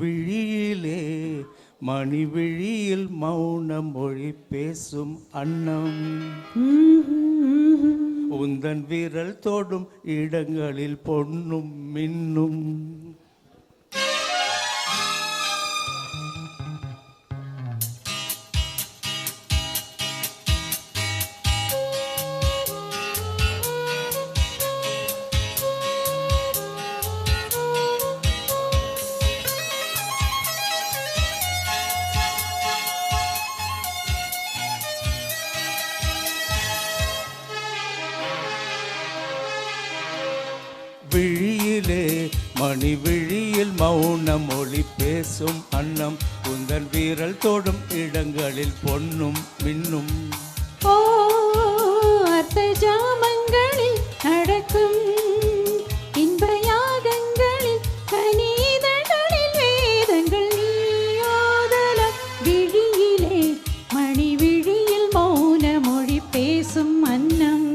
விழியிலே மணி விழியில் மௌன மொழி பேசும் அன்னம். உந்தன் விரல் தொடும் இடங்களில் பொன்னும் மின்னும். விழியிலே மணி விழியில் மௌன மொழி பேசும் அன்னம். உந்தன் வீரல் தொடும் இடங்களில் பொன்னும் மின்னும். ஓ அர்த்த ஜாமங்களில் நடக்கும் இன்ப யாகங்களில் கனிதழ்களில் வேதங்கள் நீயோதலம். விழியிலே மணி விழியில் மௌன மொழி பேசும் அன்னம்.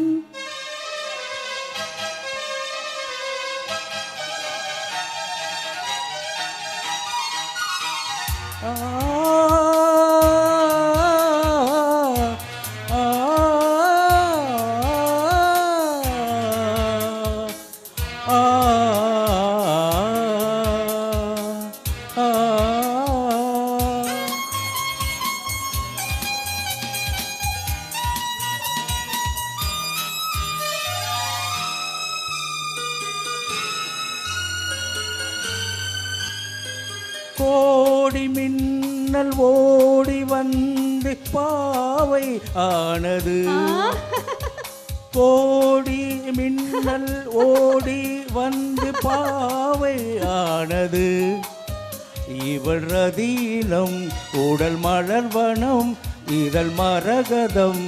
கோடி மின்னல் ஓடி வந்து பாவை ஆனது. கோடி மின்னல் ஓடி வந்து பாவை ஆனது. இவள் ரதீனம் உடல் மலர்வனம் இதழ் மரகதம்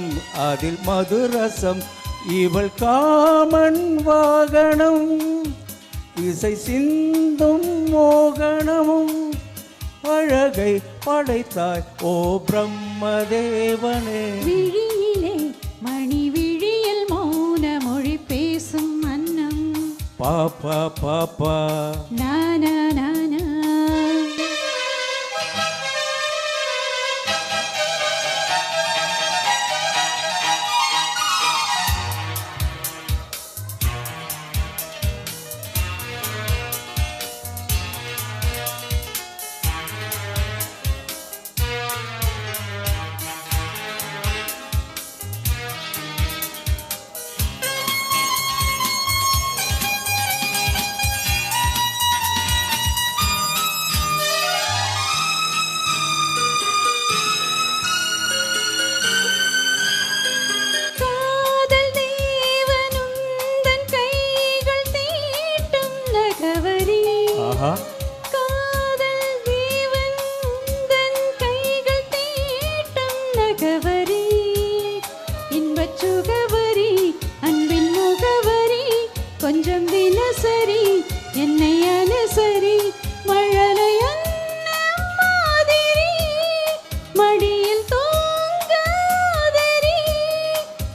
அதில் மதுரசம். இவள் காமன் வாகனம் இசை சிந்தும் மோகனமும். அழகை படைத்தாய் ஓ பிரம்மதேவனே. விழியிலே மணி விழியில் மௌன மொழி பேசும் அன்னம். பாப்பா பாப்பா நானா நானா. காதல் தேவன் உந்தன் கைகள் தீட்டும் நகவரி. இன்பச் சுகவரி அன்பின் முகவரி. கொஞ்சம் தினசரி என்னை அனுசரி. மழலை அன்னம் மாதிரி மடியில் தூங்காதரி.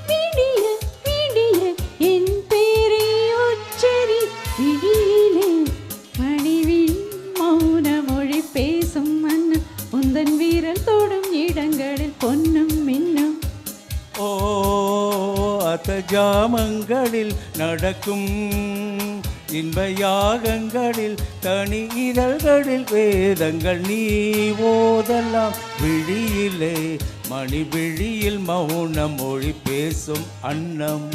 விடிய விடிய என் பேரை உச்சரி. விழியிலே மணிவின் மௌன மொழி பேசும் அன்னம். உந்தன் வீரல் தொடும் இடங்களில் பொன்னும் மின்னும். ஓ அத்த ஜாமங்களில் நடக்கும் இன்ப யாகங்களில் தனி இதழ்களில் வேதங்கள் நீ ஓதலாம். விழியிலே மணி விழியில் மௌன மொழி பேசும் அன்னம்.